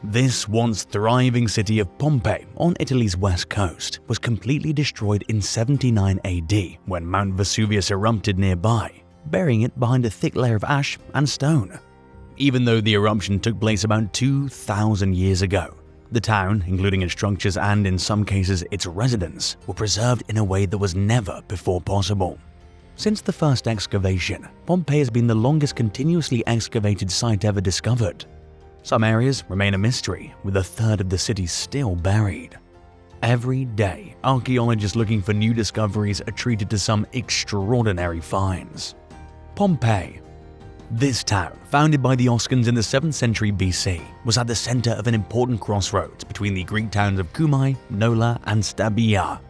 This once thriving city of Pompeii on Italy's west coast was completely destroyed in 79 AD when Mount Vesuvius erupted nearby, burying it behind a thick layer of ash and stone. Even though the eruption took place about 2,000 years ago, the town, including its structures and in some cases its residents, were preserved in a way that was never before possible. Since the first excavation, Pompeii has been the longest continuously excavated site ever discovered. Some areas remain a mystery, with a third of the city still buried. Every day, archaeologists looking for new discoveries are treated to some extraordinary finds. Pompeii. This town, founded by the Oscans in the 7th century BC, was at the center of an important crossroads between the Greek towns of Cumae, Nola, and Stabiea.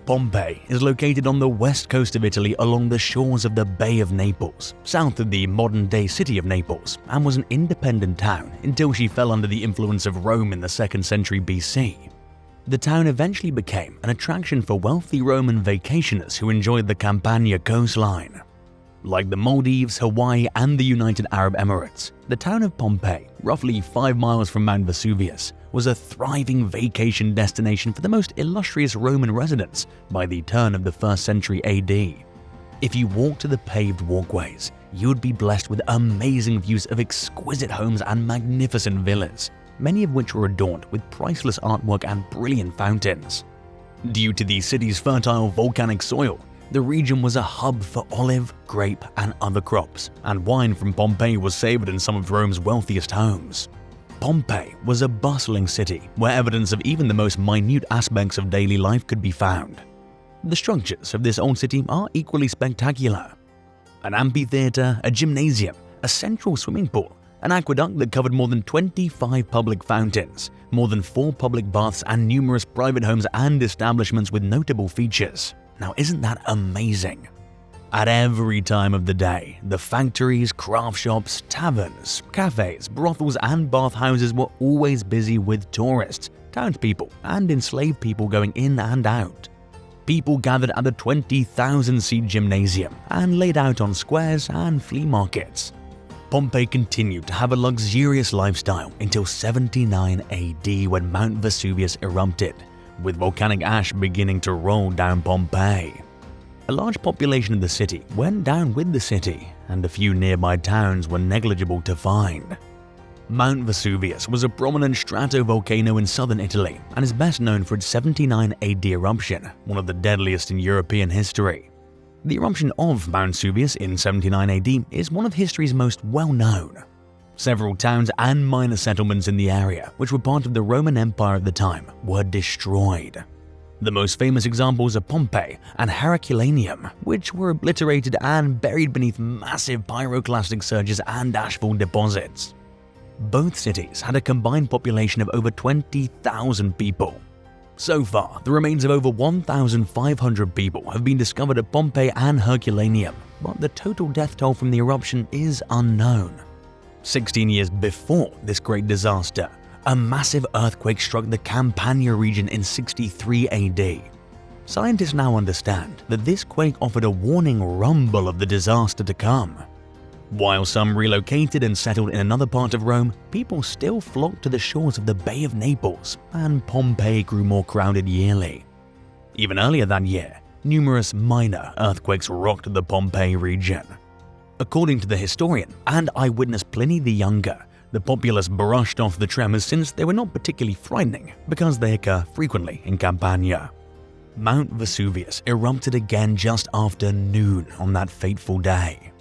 Pompeii is located on the west coast of Italy along the shores of the Bay of Naples, south of the modern-day city of Naples, and was an independent town until she fell under the influence of Rome in the 2nd century BC. The town eventually became an attraction for wealthy Roman vacationers who enjoyed the Campania coastline. Like the Maldives, Hawaii, and the United Arab Emirates, the town of Pompeii, roughly 5 miles from Mount Vesuvius, was a thriving vacation destination for the most illustrious Roman residents by the turn of the 1st century AD. If you walked to the paved walkways, you would be blessed with amazing views of exquisite homes and magnificent villas, many of which were adorned with priceless artwork and brilliant fountains. Due to the city's fertile volcanic soil, the region was a hub for olive, grape, and other crops, and wine from Pompeii was savored in some of Rome's wealthiest homes. Pompeii was a bustling city where evidence of even the most minute aspects of daily life could be found. The structures of this old city are equally spectacular. An amphitheater, a gymnasium, a central swimming pool, an aqueduct that covered more than 25 public fountains, more than 4 public baths, and numerous private homes and establishments with notable features. Now, isn't that amazing? At every time of the day, the factories, craft shops, taverns, cafes, brothels, and bathhouses were always busy with tourists, townspeople, and enslaved people going in and out. People gathered at the 20,000-seat gymnasium and laid out on squares and flea markets. Pompeii continued to have a luxurious lifestyle until 79 AD when Mount Vesuvius erupted, with volcanic ash beginning to roll down Pompeii. A large population of the city went down with the city, and a few nearby towns were negligible to find. Mount Vesuvius was a prominent stratovolcano in southern Italy and is best known for its 79 AD eruption, one of the deadliest in European history. The eruption of Mount Vesuvius in 79 AD is one of history's most well-known. Several towns and minor settlements in the area, which were part of the Roman Empire at the time, were destroyed. The most famous examples are Pompeii and Herculaneum, which were obliterated and buried beneath massive pyroclastic surges and ashfall deposits. Both cities had a combined population of over 20,000 people. So far, the remains of over 1,500 people have been discovered at Pompeii and Herculaneum, but the total death toll from the eruption is unknown. 16 years before this great disaster, a massive earthquake struck the Campania region in 63 AD. Scientists now understand that this quake offered a warning rumble of the disaster to come. While some relocated and settled in another part of Rome, people still flocked to the shores of the Bay of Naples, and Pompeii grew more crowded yearly. Even earlier that year, numerous minor earthquakes rocked the Pompeii region. According to the historian and eyewitness Pliny the Younger, the populace brushed off the tremors since they were not particularly frightening because they occur frequently in Campania. Mount Vesuvius erupted again just after noon on that fateful day.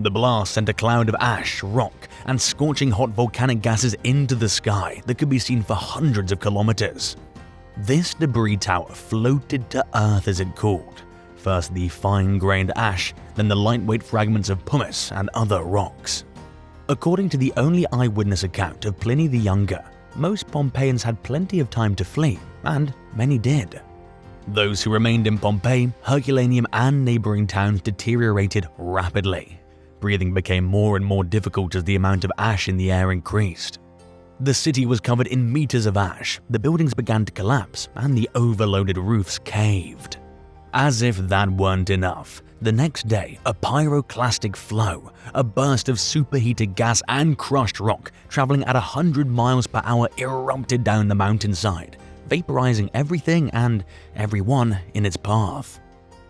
The blast sent a cloud of ash, rock, and scorching hot volcanic gases into the sky that could be seen for hundreds of kilometers. This debris tower floated to Earth as it cooled. First the fine-grained ash, then the lightweight fragments of pumice and other rocks. According to the only eyewitness account of Pliny the Younger, most Pompeians had plenty of time to flee, and many did. Those who remained in Pompeii, Herculaneum, and neighboring towns deteriorated rapidly. Breathing became more and more difficult as the amount of ash in the air increased. The city was covered in meters of ash, the buildings began to collapse, and the overloaded roofs caved. As if that weren't enough, the next day, a pyroclastic flow, a burst of superheated gas and crushed rock traveling at 100 miles per hour erupted down the mountainside, vaporizing everything and everyone in its path.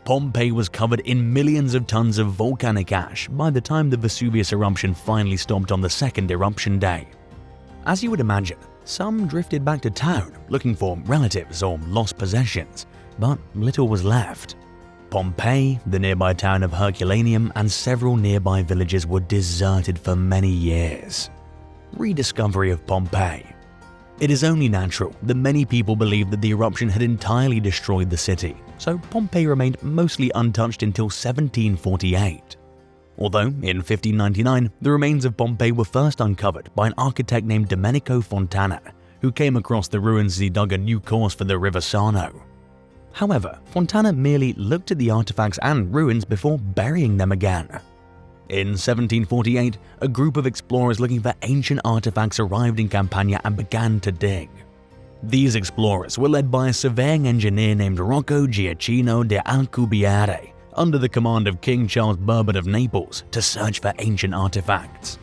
Pompeii was covered in millions of tons of volcanic ash by the time the Vesuvius eruption finally stopped on the second eruption day. As you would imagine, some drifted back to town looking for relatives or lost possessions, but little was left. Pompeii, the nearby town of Herculaneum, and several nearby villages were deserted for many years. Rediscovery of Pompeii. It is only natural that many people believed that the eruption had entirely destroyed the city, so Pompeii remained mostly untouched until 1748. Although, in 1599, the remains of Pompeii were first uncovered by an architect named Domenico Fontana, who came across the ruins as he dug a new course for the River Sarno. However, Fontana merely looked at the artifacts and ruins before burying them again. In 1748, a group of explorers looking for ancient artifacts arrived in Campania and began to dig. These explorers were led by a surveying engineer named Rocco Giacchino de Alcubierre, under the command of King Charles Bourbon of Naples, to search for ancient artifacts.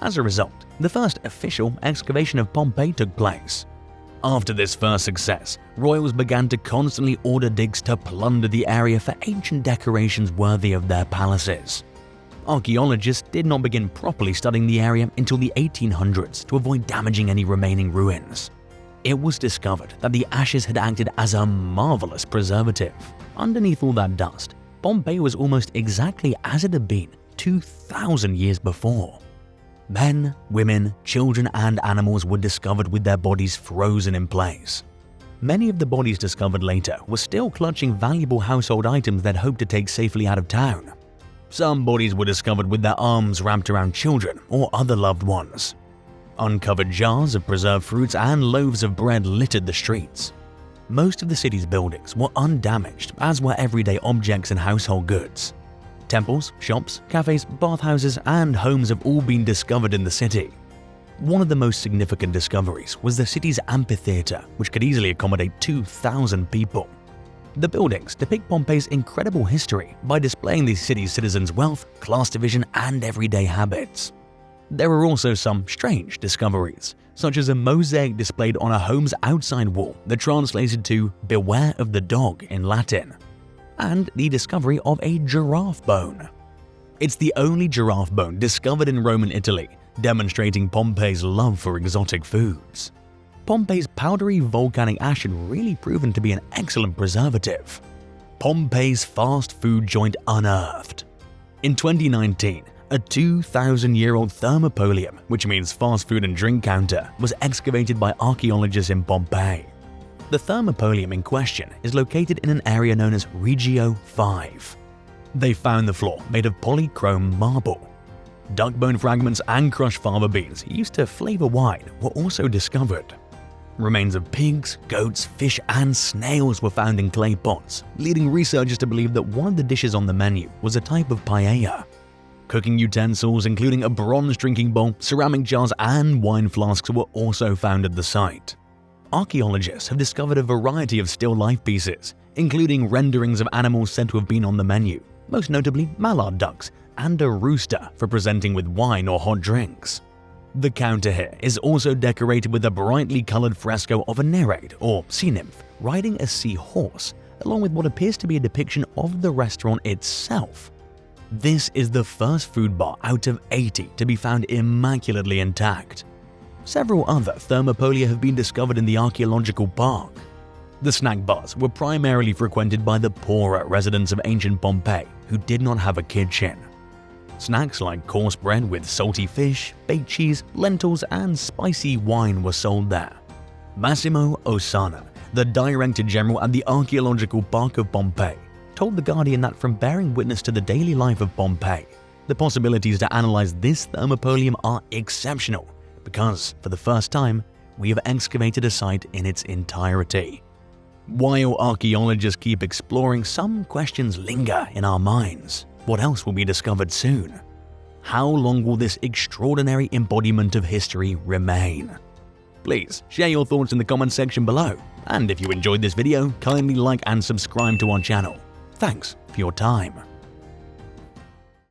As a result, the first official excavation of Pompeii took place. After this first success, royals began to constantly order digs to plunder the area for ancient decorations worthy of their palaces. Archaeologists did not begin properly studying the area until the 1800s to avoid damaging any remaining ruins. It was discovered that the ashes had acted as a marvelous preservative. Underneath all that dust, Pompeii was almost exactly as it had been 2,000 years before. Men, women, children, and animals were discovered with their bodies frozen in place. Many of the bodies discovered later were still clutching valuable household items they'd hoped to take safely out of town. Some bodies were discovered with their arms wrapped around children or other loved ones. Uncovered jars of preserved fruits and loaves of bread littered the streets. Most of the city's buildings were undamaged, as were everyday objects and household goods. Temples, shops, cafes, bathhouses, and homes have all been discovered in the city. One of the most significant discoveries was the city's amphitheater, which could easily accommodate 2,000 people. The buildings depict Pompeii's incredible history by displaying the city's citizens' wealth, class division, and everyday habits. There were also some strange discoveries, such as a mosaic displayed on a home's outside wall that translated to "Beware of the dog" in Latin, and the discovery of a giraffe bone. It's the only giraffe bone discovered in Roman Italy, demonstrating Pompeii's love for exotic foods. Pompeii's powdery volcanic ash had really proven to be an excellent preservative. Pompeii's fast food joint Unearthed. In 2019, a 2,000-year-old thermopolium, which means fast food and drink counter, was excavated by archaeologists in Pompeii. The thermopolium in question is located in an area known as Regio 5. They found the floor made of polychrome marble. Duck bone fragments and crushed fava beans used to flavor wine were also discovered. Remains of pigs, goats, fish, and snails were found in clay pots, leading researchers to believe that one of the dishes on the menu was a type of paella. Cooking utensils, including a bronze drinking bowl, ceramic jars, and wine flasks, were also found at the site. Archaeologists have discovered a variety of still life pieces, including renderings of animals said to have been on the menu, most notably mallard ducks, and a rooster for presenting with wine or hot drinks. The counter here is also decorated with a brightly colored fresco of a Nereid or sea nymph riding a sea horse, along with what appears to be a depiction of the restaurant itself. This is the first food bar out of 80 to be found immaculately intact. Several other thermopolia have been discovered in the archaeological park. The snack bars were primarily frequented by the poorer residents of ancient Pompeii who did not have a kitchen. Snacks like coarse bread with salty fish, baked cheese, lentils, and spicy wine were sold there. Massimo Ossana, the Director General at the Archaeological Park of Pompeii, told The Guardian that from bearing witness to the daily life of Pompeii, the possibilities to analyze this thermopolium are exceptional because, for the first time, we have excavated a site in its entirety. While archaeologists keep exploring, some questions linger in our minds. What else will be discovered soon? How long will this extraordinary embodiment of history remain? Please share your thoughts in the comment section below. And if you enjoyed this video, kindly like and subscribe to our channel. Thanks for your time.